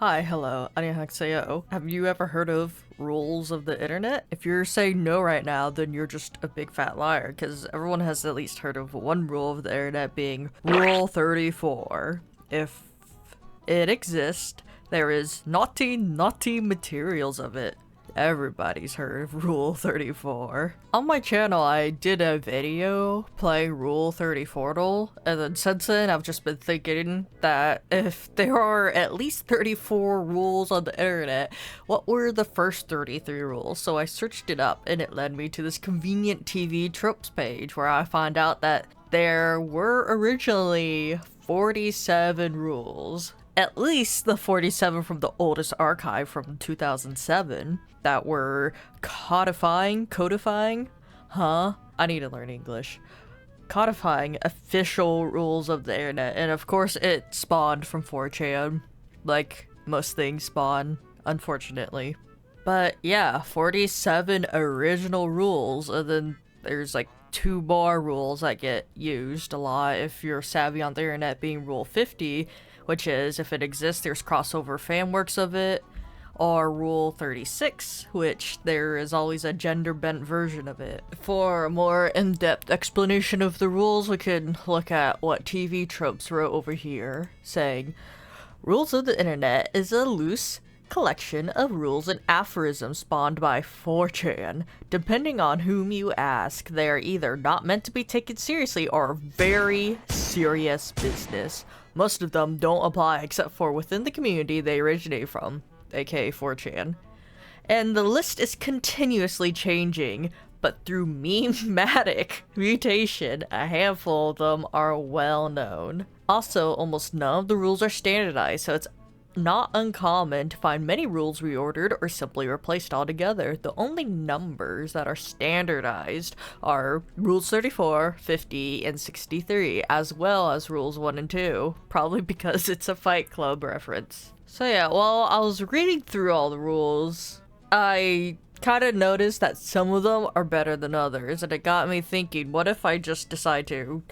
Hi, hello, 안녕하세요. Have you ever heard of rules of the internet? If you're saying no right now, then you're just a big fat liar, because everyone has at least heard of one rule of the internet being Rule 34. If it exists, there is naughty materials of it. Everybody's heard of Rule 34. On my channel, I did a video playing Rule 34, and then since then, I've just been thinking that if there are at least 34 rules on the internet, what were the first 33 rules? So I searched it up, and it led me to this convenient TV tropes page where I find out that there were originally 47 rules. At least the 47 from the oldest archive from 2007 that were codifying, I need to learn English. Codifying official rules of the internet, and of course it spawned from 4chan, like most things spawn, unfortunately. But yeah, 47 original rules, and then there's like 2 more rules that get used a lot if you're savvy on the internet, being Rule 50, which is if it exists, there's crossover fan works of it, or Rule 36, which there is always a gender-bent version of it. For a more in-depth explanation of the rules, we could look at what TV Tropes wrote over here, saying, Rules of the Internet is a loose collection of rules and aphorisms spawned by 4chan. Depending on whom you ask, they are either not meant to be taken seriously or very serious business. Most of them don't apply except for within the community they originate from, aka 4chan. And the list is continuously changing, but through meme-matic mutation, a handful of them are well known. Also, almost none of the rules are standardized, so it's not uncommon to find many rules reordered or simply replaced altogether. The only numbers that are standardized are Rules 34, 50, and 63, as well as Rules 1 and 2, probably because it's a Fight Club reference. So yeah, while I was reading through all the rules, I kind of noticed that some of them are better than others, and it got me thinking, what if I just decide to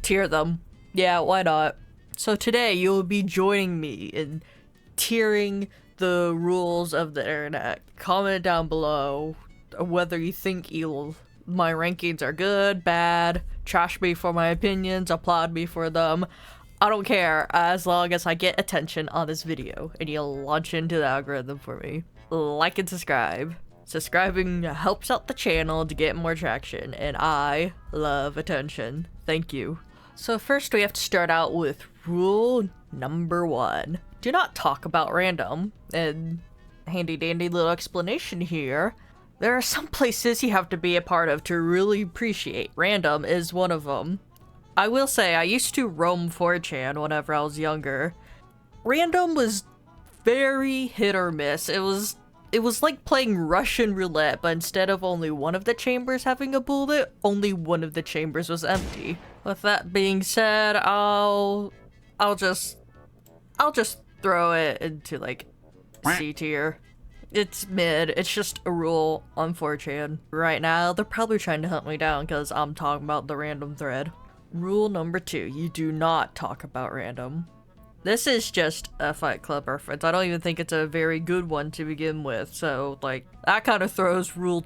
tier them? Yeah, why not? So today you'll be joining me in tiering the rules of the internet. Comment down below whether you think my rankings are good, bad, trash me for my opinions, applaud me for them. I don't care, as long as I get attention on this video and you'll launch into the algorithm for me. Like and subscribe. Subscribing helps out the channel to get more traction, and I love attention. Thank you. So first we have to start out with rule number 1. Do not talk about random. And handy dandy little explanation here. There are some places you have to be a part of to really appreciate. Random is one of them. I will say, I used to roam 4chan whenever I was younger. Random was very hit or miss. It was like playing Russian roulette, but instead of only one of the chambers having a bullet, only one of the chambers was empty. With that being said, I'll just throw it into like C tier. It's mid. It's just a rule on 4chan. Right now, they're probably trying to hunt me down because I'm talking about the random thread. Rule number 2, you do not talk about random. This is just a Fight Club reference. I don't even think it's a very good one to begin with, so like that kind of throws rule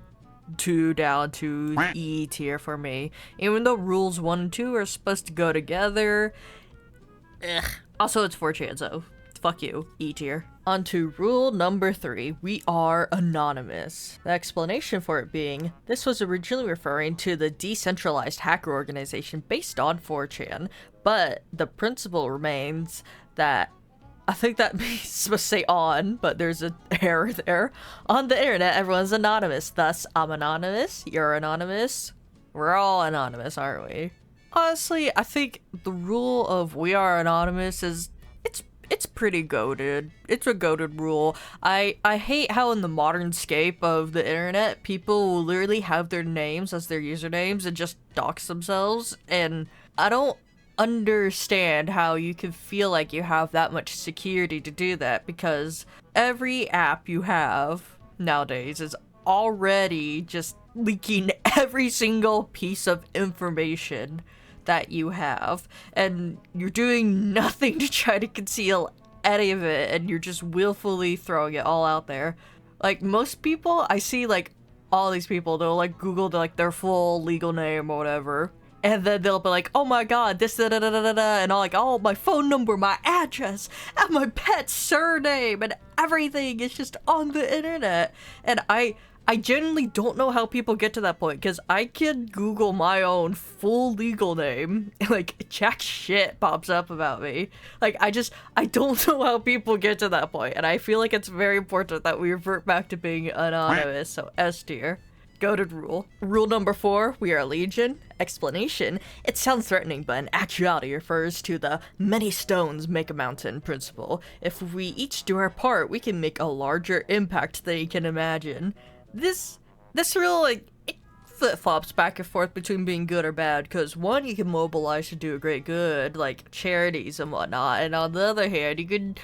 2 down to E tier for me. Even though rules 1 and 2 are supposed to go together. Ugh. Also, it's 4chan, so fuck you, E tier. On to rule number 3, we are anonymous. The explanation for it being, this was originally referring to the decentralized hacker organization based on 4chan, but the principle remains that, I think that means supposed to say on, but there's an error there. On the internet, everyone's anonymous, thus I'm anonymous, you're anonymous, we're all anonymous, aren't we? Honestly, I think the rule of we are anonymous is, it's pretty goated. It's a goated rule. I hate how in the modern scape of the internet, people will literally have their names as their usernames and just dox themselves, and I don't understand how you can feel like you have that much security to do that, because every app you have nowadays is already just leaking every single piece of information that you have, and you're doing nothing to try to conceal any of it and you're just willfully throwing it all out there. Like, most people, I see, like, all these people, they'll, like, Google, like, their full legal name or whatever. And then they'll be like, oh my god, this da-da-da-da-da-da, and I'll like, oh, my phone number, my address, and my pet's surname, and everything is just on the internet. And I genuinely don't know how people get to that point, because I can Google my own full legal name, and like, jack shit pops up about me. Like, I don't know how people get to that point, and I feel like it's very important that we revert back to being anonymous, so S tier. Goated rule. Rule number 4, we are legion. Explanation. It sounds threatening, but in actuality refers to the many stones make a mountain principle. If we each do our part, we can make a larger impact than you can imagine. This rule, like, it flip-flops back and forth between being good or bad, because one, you can mobilize to do a great good, like charities and whatnot, and on the other hand, you could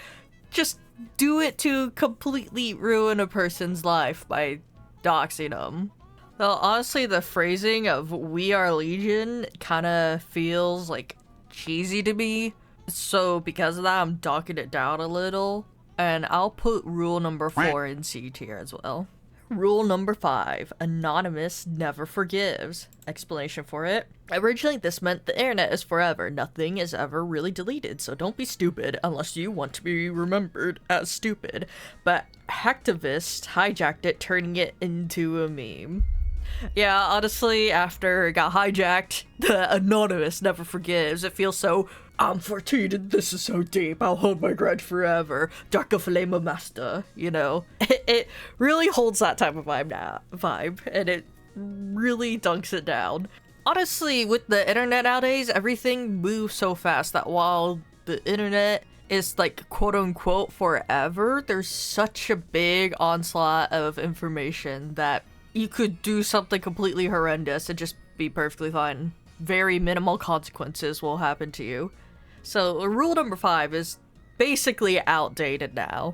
just do it to completely ruin a person's life by doxing them. Well, honestly, the phrasing of "we are legion" kind of feels like cheesy to me. So because of that, I'm docking it down a little. And I'll put rule number 4 in C tier as well. Rule number 5, anonymous never forgives. Explanation for it. Originally, this meant the internet is forever. Nothing is ever really deleted, so don't be stupid unless you want to be remembered as stupid. But hacktivists hijacked it, turning it into a meme. Yeah, honestly, after it got hijacked, the anonymous never forgives. It feels so, I'm 14 and this is so deep, I'll hold my grudge forever. Dark of Flame Master, you know? It really holds that type of vibe, and it really dunks it down. Honestly, with the internet nowadays, everything moves so fast that while the internet is like quote-unquote forever, there's such a big onslaught of information that you could do something completely horrendous and just be perfectly fine. Very minimal consequences will happen to you. So rule number 5 is basically outdated now.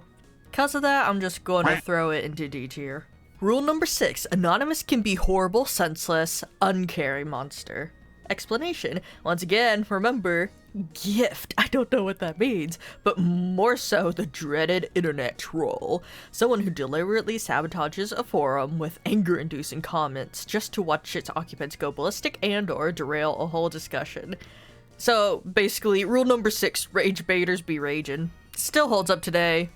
Because of that, I'm just going to throw it into D tier. Rule number 6, anonymous can be horrible, senseless, uncaring monster. Explanation. Once again, remember, gift. I don't know what that means, but more so the dreaded internet troll. Someone who deliberately sabotages a forum with anger-inducing comments just to watch its occupants go ballistic and or derail a whole discussion. So basically, rule number 6, rage baiters be raging. Still holds up today.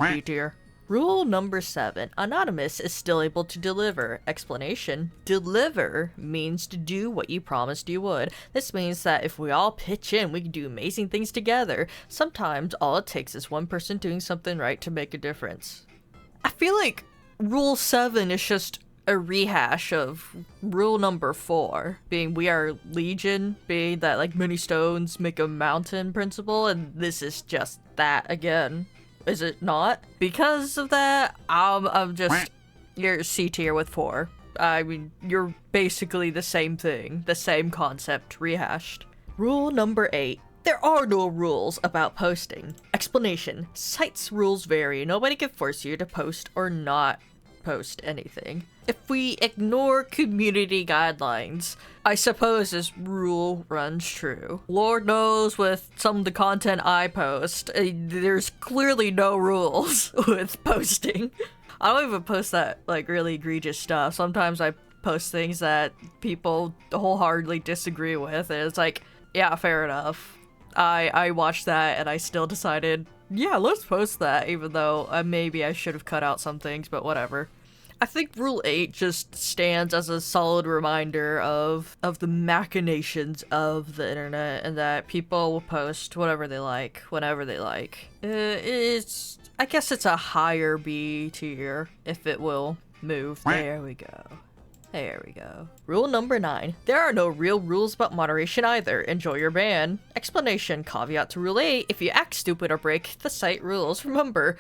B tier. Rule number 7, anonymous is still able to deliver. Explanation. Deliver means to do what you promised you would. This means that if we all pitch in, we can do amazing things together. Sometimes all it takes is one person doing something right to make a difference. I feel like rule 7 is just a rehash of rule number 4, being we are legion, being that like many stones make a mountain principle, and this is just that again. Is it not? Because of that, I'm just, you're C tier with 4. I mean, you're basically the same thing, the same concept rehashed. Rule number 8. There are no rules about posting. Explanation. Sites rules vary. Nobody can force you to post or not post anything. If we ignore community guidelines, I suppose this rule runs true. Lord knows with some of the content I post, there's clearly no rules with posting. I don't even post that like really egregious stuff. Sometimes I post things that people wholeheartedly disagree with, and it's like, yeah, fair enough. I watched that and I still decided, yeah, let's post that, even though maybe I should have cut out some things, but whatever. I think Rule 8 just stands as a solid reminder of the machinations of the internet, and that people will post whatever they like, whenever they like. I guess it's a higher B tier, if it will move. There we go. There we go. Rule number 9. There are no real rules about moderation either. Enjoy your ban. Explanation. Caveat to Rule 8. If you act stupid or break the site rules, remember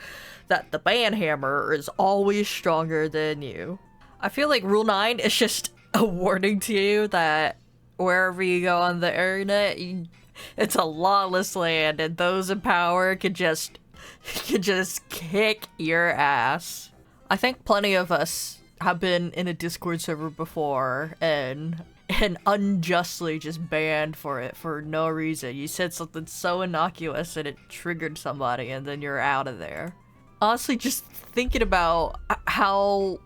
that the ban hammer is always stronger than you. I feel like Rule 9 is just a warning to you that wherever you go on the internet, it's a lawless land, and those in power can just kick your ass. I think plenty of us have been in a Discord server before, and and unjustly just banned for it for no reason. You said something so innocuous and it triggered somebody, and then you're out of there. Honestly, just thinking about how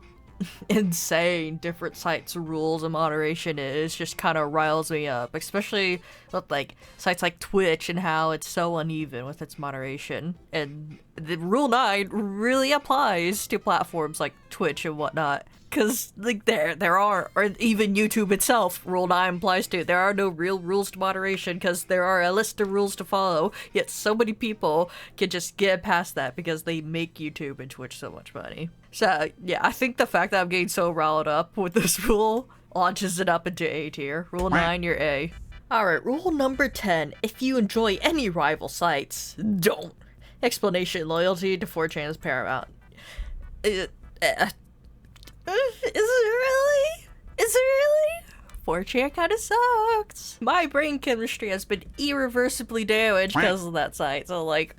insane different sites' rules and moderation is just kind of riles me up, especially with like sites like Twitch and how it's so uneven with its moderation. And the Rule 9 really applies to platforms like Twitch and whatnot. Cause like there are, or even YouTube itself, Rule 9 applies to. There are no real rules to moderation because there are a list of rules to follow, yet so many people can just get past that because they make YouTube and Twitch so much money. So yeah, I think the fact that I'm getting so riled up with this rule launches it up into A tier. Rule 9, you're A. Alright, rule number 10. If you enjoy any rival sites, don't. Explanation: loyalty to 4chan is paramount. Is it really? Is it really? 4chan kinda sucks. My brain chemistry has been irreversibly damaged because of that site, so like,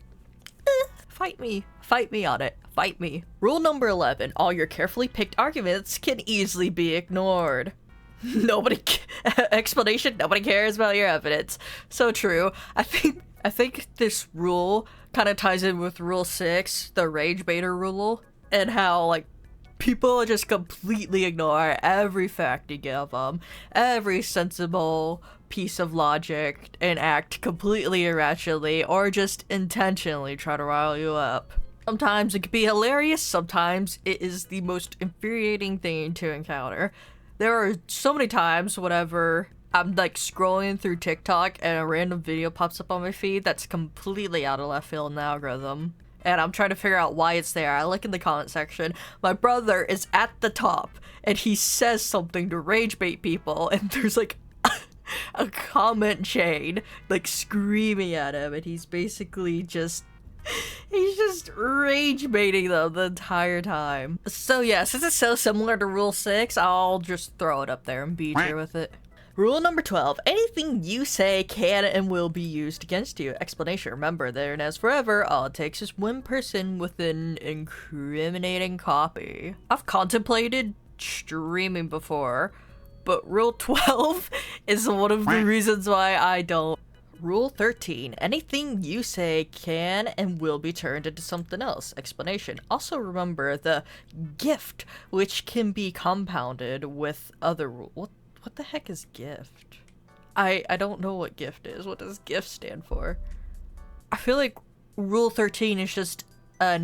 fight me. Fight me on it. Fight me. Rule number 11. All your carefully picked arguments can easily be ignored. Explanation: nobody cares about your evidence. So true. I think this rule kind of ties in with rule 6, the rage baiter rule, and how like people just completely ignore every fact you give them, every sensible piece of logic, and act completely irrationally or just intentionally try to rile you up. Sometimes it can be hilarious, sometimes it is the most infuriating thing to encounter. There are so many times whenever I'm like scrolling through TikTok and a random video pops up on my feed that's completely out of left field in the algorithm, and I'm trying to figure out why it's there. I look in the comment section, my brother is at the top and he says something to rage bait people, and there's like a comment chain like screaming at him, and he's basically just rage baiting them the entire time. So yeah, since it's so similar to rule 6, I'll just throw it up there and be here with it. Rule number 12. Anything you say can and will be used against you. Explanation: remember, there and as forever, all it takes is one person with an incriminating copy. I've contemplated streaming before, but rule 12 is one of the reasons why I don't. Rule 13. Anything you say can and will be turned into something else. Explanation: also remember the gift, which can be compounded with other rules. What the heck is gift? I don't know what gift is. What does gift stand for? I feel like rule 13 is just a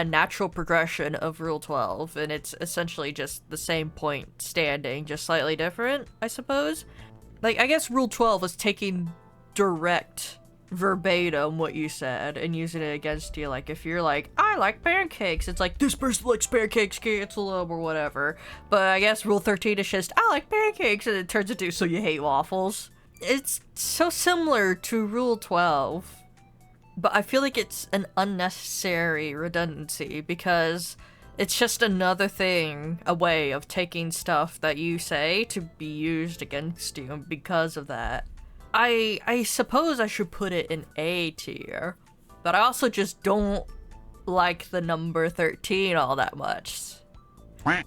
natural progression of rule 12, and it's essentially just the same point standing, just slightly different, I suppose. Like, I guess rule 12 is taking direct verbatim what you said and using it against you. Like, if you're like, I like pancakes, it's like, this person likes pancakes, cancel them or whatever. But I guess rule 13 is just, I like pancakes, and it turns into, so you hate waffles. It's so similar to rule 12, but I feel like it's an unnecessary redundancy because it's just another thing, a way of taking stuff that you say to be used against you, and because of that, I suppose I should put it in A tier, but I also just don't like the number 13 all that much,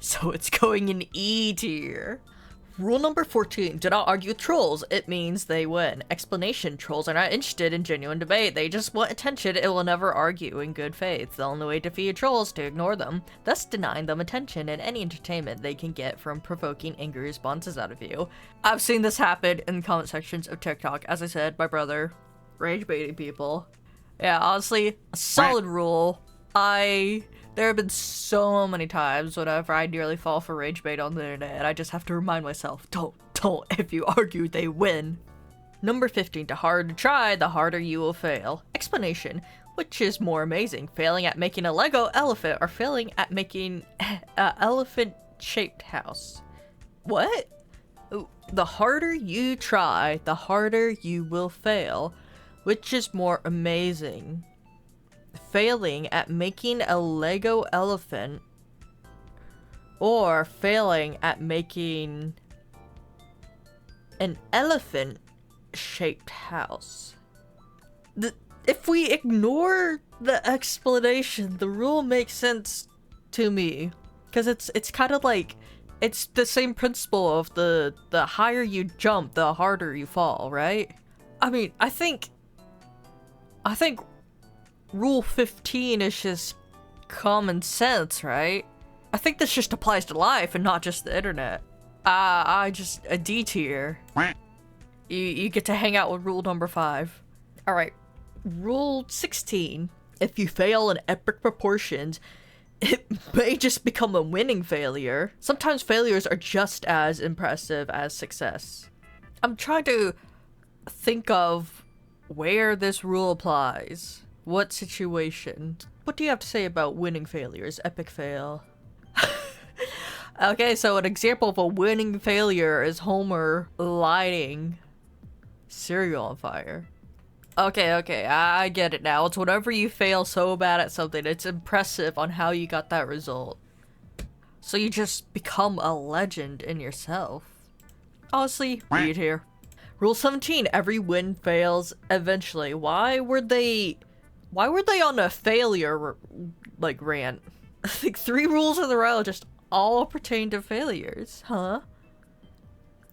so it's going in E tier. Rule number 14. Do not argue with trolls. It means they win. Explanation: trolls are not interested in genuine debate. They just want attention and will never argue in good faith. The only way to defeat trolls is to ignore them, thus denying them attention and any entertainment they can get from provoking angry responses out of you. I've seen this happen in the comment sections of TikTok. As I said, my brother rage baiting people. Yeah, honestly, a solid rule. There have been so many times whenever I nearly fall for rage bait on the internet, and I just have to remind myself, don't, if you argue, they win. Number 15, the harder you try, the harder you will fail. Explanation: which is more amazing, failing at making a Lego elephant or failing at making an elephant-shaped house? What? The harder you try, the harder you will fail. Which is more amazing? Failing at making a Lego elephant or failing at making an elephant-shaped house? If we ignore the explanation, the rule makes sense to me, because it's kind of like It's the same principle of the higher you jump, the harder you fall, right? I mean, I think Rule 15 is just common sense, right? I think this just applies to life and not just the internet. I just a D tier. You get to hang out with rule number 5. All right, rule 16. If you fail in epic proportions, it may just become a winning failure. Sometimes failures are just as impressive as success. I'm trying to think of where this rule applies. What situation? What do you have to say about winning failures? Epic fail. Okay, so an example of a winning failure is Homer lighting cereal on fire. Okay, I get it now. It's whenever you fail so bad at something, it's impressive on how you got that result. So you just become a legend in yourself. Honestly, read here. Rule 17, every win fails eventually. Why were they on a failure, like, rant? I think 3 rules in a row just all pertain to failures, huh?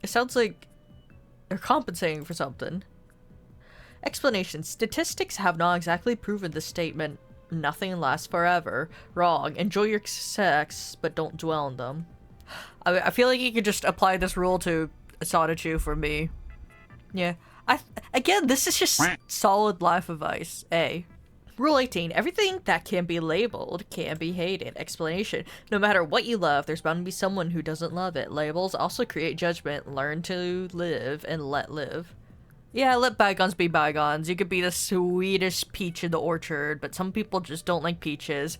It sounds like they're compensating for something. Explanation. Statistics have not exactly proven the statement, nothing lasts forever. Wrong. Enjoy your success, but don't dwell on them. I feel like you could just apply this rule to Sonichu for me. Yeah. Again, this is just solid life advice. A. Rule 18. Everything that can be labeled can be hated. Explanation. No matter what you love, there's bound to be someone who doesn't love it. Labels also create judgment. Learn to live and let live. Yeah, let bygones be bygones. You could be the sweetest peach in the orchard, but some people just don't like peaches.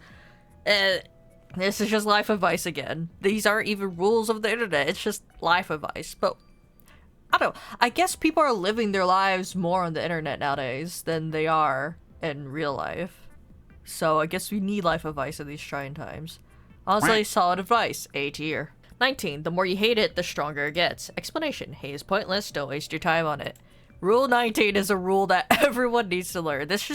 This is just life advice again. These aren't even rules of the internet. It's just life advice. But I don't know. I guess people are living their lives more on the internet nowadays than they are in real life. So I guess we need life advice in these trying times. Honestly, solid advice. A tier. 19. The more you hate it, the stronger it gets. Explanation. Hate is pointless. Don't waste your time on it. Rule 19 is a rule that everyone needs to learn. This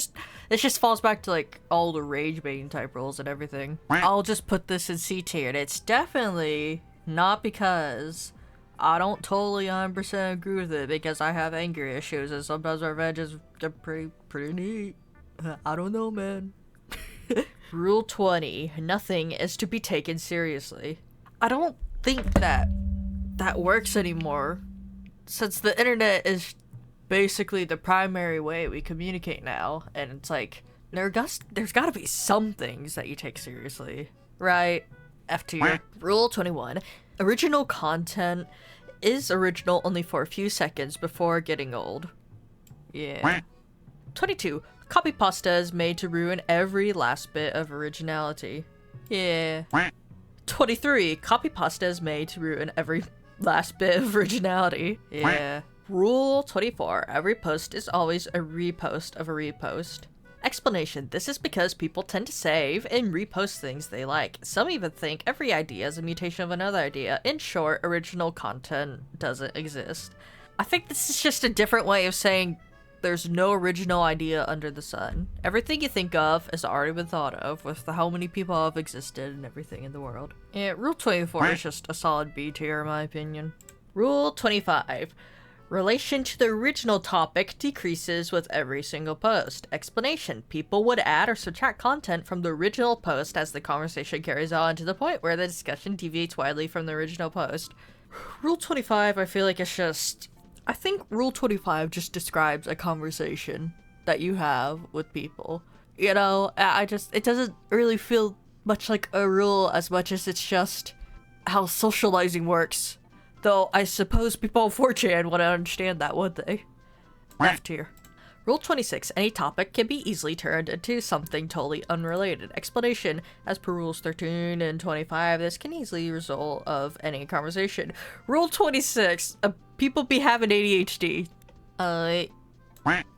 just falls back to like all the rage baiting type rules and everything. I'll just put this in C tier. And it's definitely not because I don't totally 100% agree with it, because I have anger issues and sometimes revenge is pretty neat. I don't know, man. Rule 20. Nothing is to be taken seriously. I don't think that works anymore, since the internet is basically the primary way we communicate now, and it's like there's gotta be some things that you take seriously, right? F tier. Rule 21. Original content is original only for a few seconds before getting old. Yeah. 22. Copy pasta is made to ruin every last bit of originality. Yeah. 23. Copy pasta is made to ruin every last bit of originality. Yeah. Rule 24. Every post is always a repost of a repost. Explanation. This is because people tend to save and repost things they like. Some even think every idea is a mutation of another idea. In short, original content doesn't exist. I think this is just a different way of saying there's no original idea under the sun. Everything you think of has already been thought of, with how many people have existed and everything in the world. Yeah, Rule 24 is just a solid B tier in my opinion. Rule 25. Relation to the original topic decreases with every single post. Explanation. People would add or subtract content from the original post as the conversation carries on, to the point where the discussion deviates widely from the original post. Rule 25, I feel like it's just... I think Rule 25 just describes a conversation that you have with people. You know, it doesn't really feel much like a rule as much as it's just how socializing works. Though I suppose people on 4chan would understand that, would they? F tier. Rule 26. Any topic can be easily turned into something totally unrelated. Explanation. As per Rules 13 and 25, this can easily result of any conversation. Rule 26. People be having ADHD.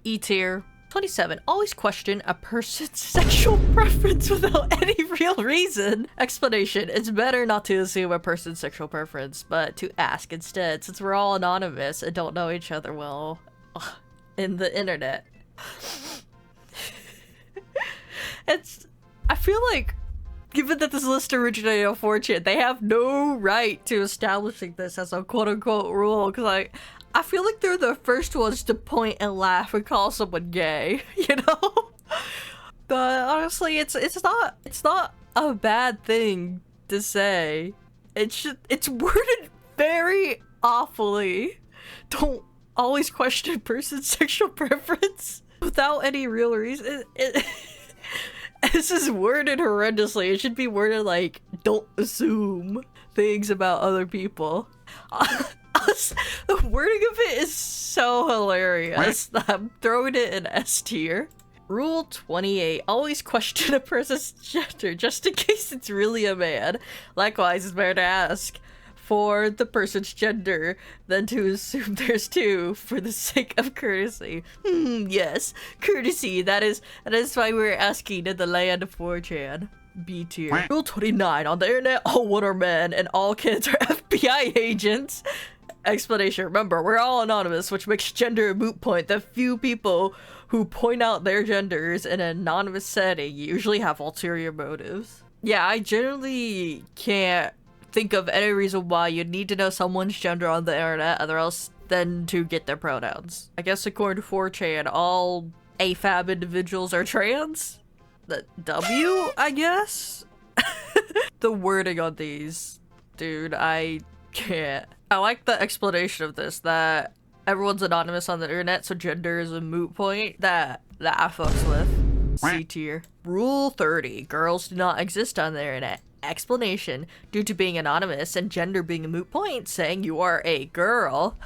E tier. 27. Always question a person's sexual preference without any real reason. Explanation. It's better not to assume a person's sexual preference, but to ask instead, since we're all anonymous and don't know each other well in the internet. I feel like Given that this list originated on 4chan, they have no right to establishing this as a quote-unquote rule, because I feel like they're the first ones to point and laugh and call someone gay, you know? But honestly, it's not a bad thing to say. It's worded very awfully. Don't always question a person's sexual preference without any real reason. This is worded horrendously. It should be worded like, don't assume things about other people. The wording of it is so hilarious that I'm throwing it in S tier. Rule 28. Always question a person's gender just in case it's really a man. Likewise, it's better to ask for the person's gender than to assume there's two for the sake of courtesy. Yes, courtesy. That is why we're asking in the land of 4chan. B tier. Rule 29. On the internet, all women are men and all kids are FBI agents. Explanation. Remember, we're all anonymous, which makes gender a moot point. The few people who point out their genders in an anonymous setting usually have ulterior motives. Yeah, I generally can't think of any reason why you'd need to know someone's gender on the internet other else than to get their pronouns. I guess according to 4chan, all AFAB individuals are trans? The W, I guess? The wording on these, dude, I can't. I like the explanation of this, that everyone's anonymous on the internet, so gender is a moot point. That I fucks with. C tier. Rule 30. Girls do not exist on the internet. Explanation. Due to being anonymous and gender being a moot point, saying you are a girl.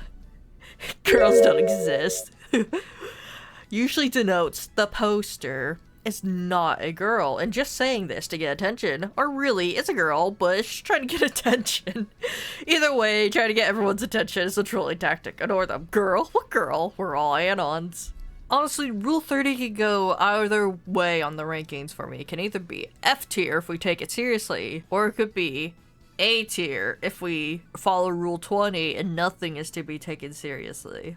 Girls don't exist. Usually denotes the poster is not a girl, and just saying this to get attention, or really, it's a girl, but it's just trying to get attention. Either way, trying to get everyone's attention is a trolling tactic. Ignore them. Girl? What girl? We're all anons. Honestly, Rule 30 can go either way on the rankings for me. It can either be F tier if we take it seriously, or it could be A tier if we follow Rule 20 and nothing is to be taken seriously.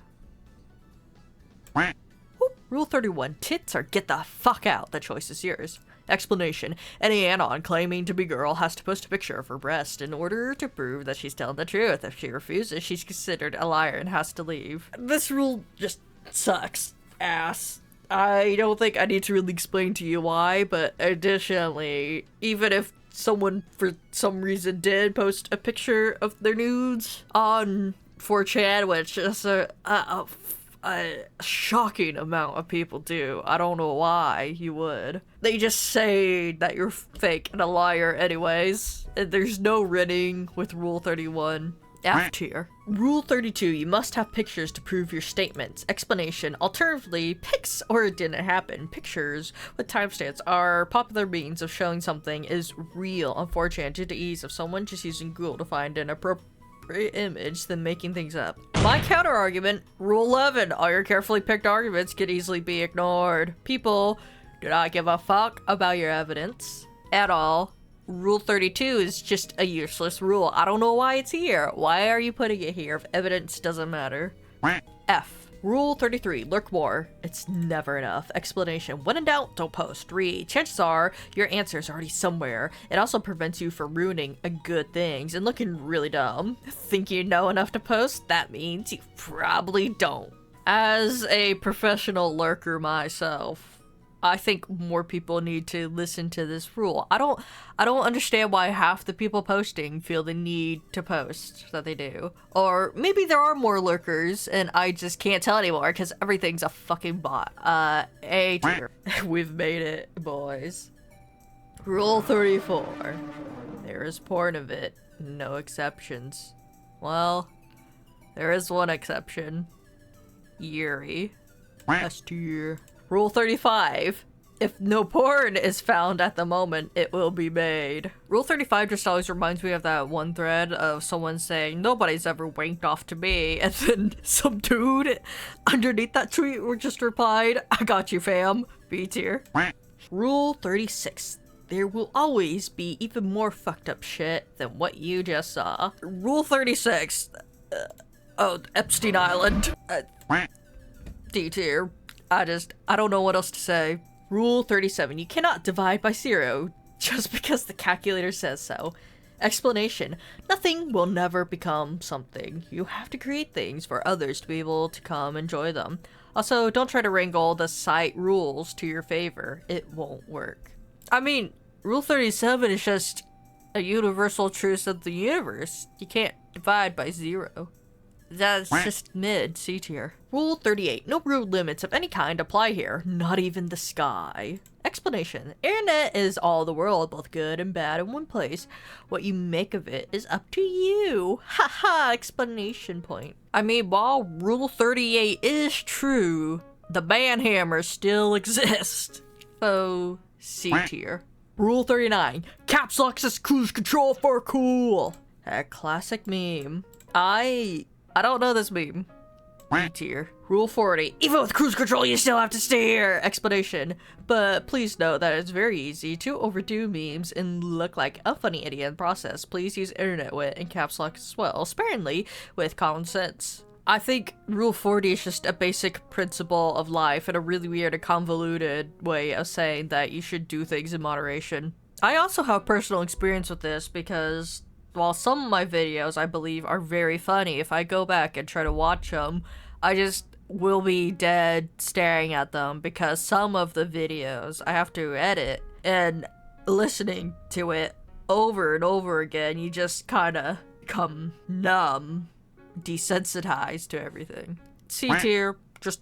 Rule 31. Tits or get the fuck out. The choice is yours. Explanation. Any anon claiming to be girl has to post a picture of her breast in order to prove that she's telling the truth. If she refuses, she's considered a liar and has to leave. This rule just sucks ass. I don't think I need to really explain to you why, but additionally, even if someone for some reason did post a picture of their nudes on 4chan, which is a shocking amount of people do. I don't know why you would. They just say that you're fake and a liar anyways. And there's no ridding with Rule 31. F tier. Rule 32. You must have pictures to prove your statements. Explanation. Alternatively, pics or it didn't happen. Pictures with timestamps are popular means of showing something is real on 4chan due to ease of someone just using Google to find an appropriate image than making things up. My counter argument, Rule 11, all your carefully picked arguments can easily be ignored. People do not give a fuck about your evidence at all. Rule 32 is just a useless rule. I don't know why it's here. Why are you putting it here if evidence doesn't matter? F. Rule 33, lurk more. It's never enough. Explanation. When in doubt, don't post. Read. Chances are your answer is already somewhere. It also prevents you from ruining good things and looking really dumb. Think you know enough to post? That means you probably don't. As a professional lurker myself, I think more people need to listen to this rule. I don't understand why half the people posting feel the need to post that they do. Or maybe there are more lurkers and I just can't tell anymore because everything's a fucking bot. A tier. We've made it, boys. Rule 34. There is porn of it. No exceptions. Well, there is one exception. Yurie. S tier. Rule 35. If no porn is found at the moment, it will be made. Rule 35 just always reminds me of that one thread of someone saying, nobody's ever wanked off to me, and then some dude underneath that tweet just replied, I got you fam, B tier. Rule 36. There will always be even more fucked up shit than what you just saw. Rule 36. Oh, Epstein Island. D tier. I don't know what else to say. Rule 37. You cannot divide by 0 just because the calculator says so. Explanation. Nothing will never become something. You have to create things for others to be able to come enjoy them. Also, don't try to wrangle the site rules to your favor. It won't work. I mean, Rule 37 is just a universal truth of the universe. You can't divide by 0. That's just mid, C tier. Rule 38. No rude limits of any kind apply here, not even the sky. Explanation. Internet is all the world, both good and bad in one place. What you make of it is up to you. Haha, explanation point. I mean, while Rule 38 is true, the banhammers still exist. So, C tier. Rule 39. Caps lock is cruise control for cool. A classic meme. I don't know this meme. B tier. Rule 40. Even with cruise control, you still have to steer! Explanation. But please note that it's very easy to overdo memes and look like a funny idiot in the process. Please use internet wit and caps lock as well, sparingly, with common sense. I think Rule 40 is just a basic principle of life and a really weird and convoluted way of saying that you should do things in moderation. I also have personal experience with this because while some of my videos, I believe, are very funny, if I go back and try to watch them, I just will be dead staring at them because some of the videos I have to edit, and listening to it over and over again, you just kind of become numb, desensitized to everything. C tier, just...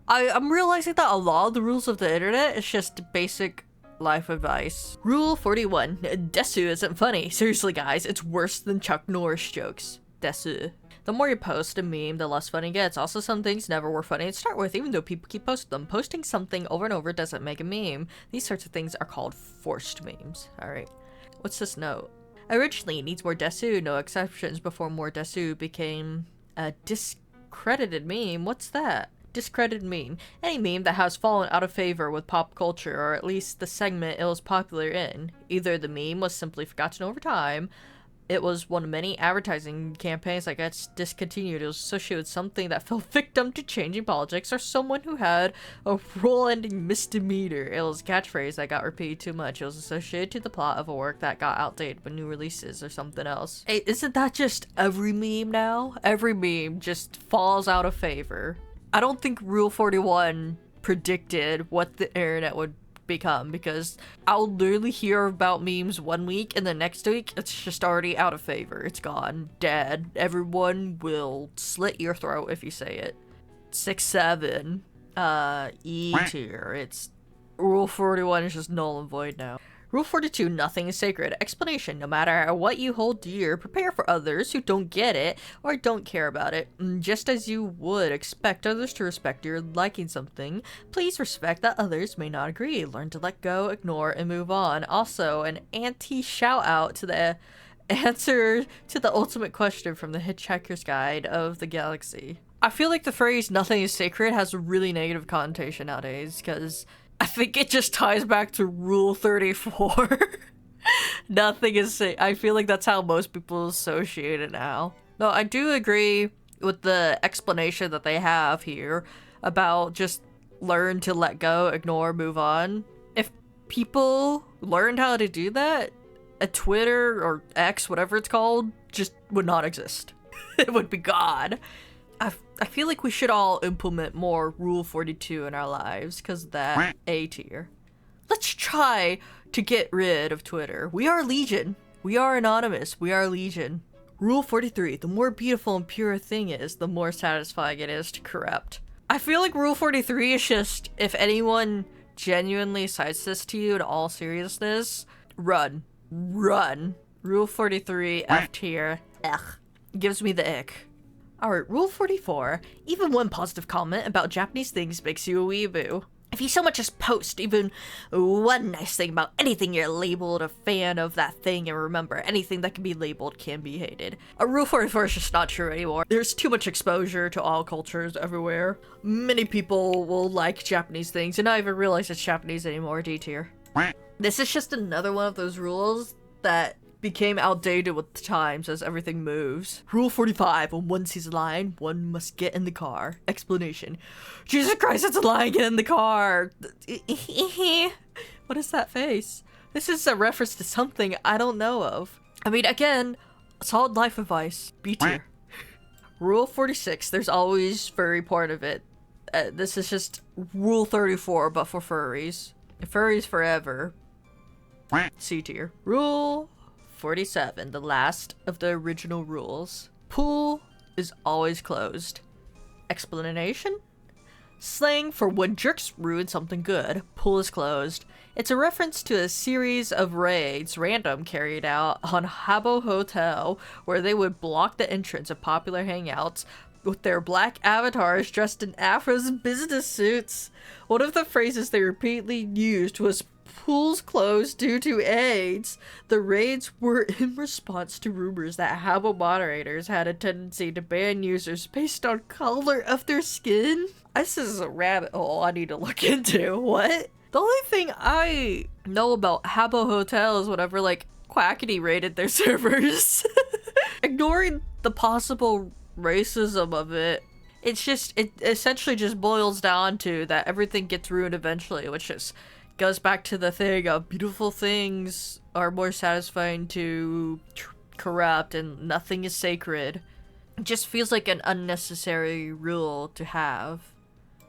I'm realizing that a lot of the rules of the internet is just basic life advice. Rule 41. Desu isn't funny. Seriously guys, it's worse than Chuck Norris jokes. Desu. The more you post a meme, the less funny it gets. Also, some things never were funny to start with, even though people keep posting them. Posting something over and over doesn't make a meme. These sorts of things are called forced memes. Alright. What's this note? Originally, it needs more desu, no exceptions, before more desu became a discredited meme. What's that? Discredited meme. Any meme that has fallen out of favor with pop culture, or at least the segment it was popular in. Either the meme was simply forgotten over time, it was one of many advertising campaigns that got discontinued, it was associated with something that fell victim to changing politics, or someone who had a rule-ending misdemeanor. It was a catchphrase that got repeated too much. It was associated to the plot of a work that got outdated with new releases or something else. Hey, isn't that just every meme now? Every meme just falls out of favor. I don't think Rule 41 predicted what the internet would become, because I'll literally hear about memes one week and the next week it's just already out of favor. It's gone. Dead. Everyone will slit your throat if you say it. 6-7. E tier. It's Rule 41 is just null and void now. Rule 42, nothing is sacred. Explanation, no matter what you hold dear, prepare for others who don't get it or don't care about it. Just as you would expect others to respect your liking something, please respect that others may not agree. Learn to let go, ignore, and move on. Also, an anti-shout out to the answer to the ultimate question from the Hitchhiker's Guide of the Galaxy. I feel like the phrase nothing is sacred has a really negative connotation nowadays, because I think it just ties back to Rule 34. Nothing is safe. I feel like that's how most people associate it now. No, I do agree with the explanation that they have here about just learn to let go, ignore, move on. If people learned how to do that, a Twitter or X, whatever it's called, just would not exist. It would be gone. I feel like we should all implement more Rule 42 in our lives because of that. A tier. Let's try to get rid of Twitter. We are Legion. We are anonymous. We are Legion. Rule 43. The more beautiful and pure a thing is, the more satisfying it is to corrupt. I feel like Rule 43 is just, if anyone genuinely cites this to you in all seriousness, run. Run. Rule 43, F tier. Ugh. Gives me the ick. Alright, Rule 44. Even one positive comment about Japanese things makes you a weeaboo. If you so much as post even one nice thing about anything you're labeled a fan of that thing, and remember, anything that can be labeled can be hated. Rule 44 is just not true anymore. There's too much exposure to all cultures everywhere. Many people will like Japanese things and not even realize it's Japanese anymore. D tier. This is just another one of those rules that became outdated with the times as everything moves. Rule 45. When one sees a lion, one must get in the car. Explanation. Jesus Christ, it's a lion, get in the car! What is that face? This is a reference to something I don't know of. I mean, again, solid life advice. B tier. Rule 46, there's always furry part of it. This is just Rule 34, but for furries. Furries forever. C tier. Rule 47, the last of the original rules. Pool is always closed. Explanation? Slang for when jerks ruin something good. Pool is closed. It's a reference to a series of raids random carried out on Habbo Hotel where they would block the entrance of popular hangouts with their black avatars dressed in afros and business suits. One of the phrases they repeatedly used was pools closed due to AIDS. The raids were in response to rumors that Habbo moderators had a tendency to ban users based on color of their skin. This is a rabbit hole I need to look into. What? The only thing I know about Habbo Hotel is whenever, like, Quackity raided their servers. Ignoring the possible racism of it, it essentially just boils down to that everything gets ruined eventually, which just goes back to the thing of beautiful things are more satisfying to corrupt and nothing is sacred. It just feels like an unnecessary rule to have.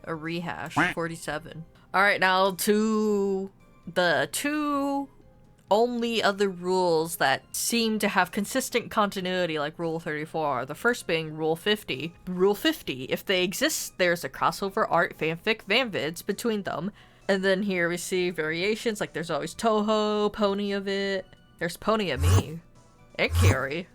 A rehash. 47. Alright, now to the two only other rules that seem to have consistent continuity, like Rule 34. The first being Rule 50. Rule 50, if they exist, there's a crossover art, fanfic, vanvids between them. And then here we see variations, like there's always Toho, Pony of it. There's Pony of me. And Carrie.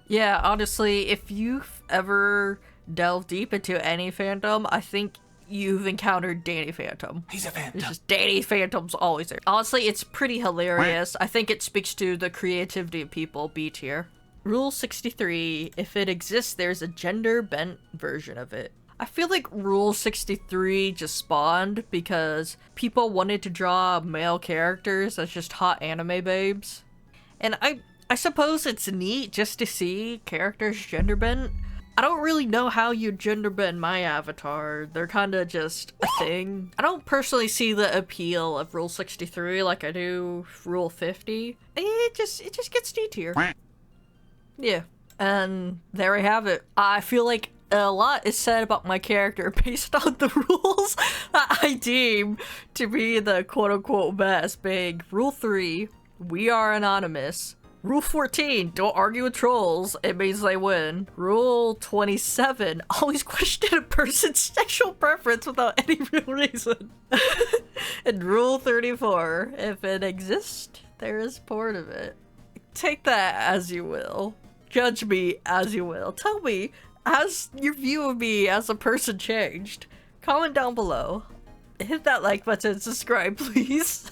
Yeah, honestly, if you've ever delved deep into any fandom, I think you've encountered Danny Phantom. He's a phantom. It's just Danny Phantom's always there. Honestly, it's pretty hilarious. I think it speaks to the creativity of people. B tier. Rule 63, if it exists, there's a gender-bent version of it. I feel like Rule 63 just spawned because people wanted to draw male characters as just hot anime babes. And I suppose it's neat just to see characters gender bent. I don't really know how you gender bend my avatar. They're kind of just a thing. I don't personally see the appeal of Rule 63 like I do Rule 50. It just gets D tier. Yeah, and there we have it. I feel like a lot is said about my character based on the rules that I deem to be the quote-unquote best, being Rule 3, we are anonymous. Rule 14, don't argue with trolls, it means they win. Rule 27, always question a person's sexual preference without any real reason. And Rule 34, if it exists, there is part of it. Take that as you will. Judge me as you will. Tell me, has your view of me as a person changed? Comment down below. Hit that like button, subscribe please.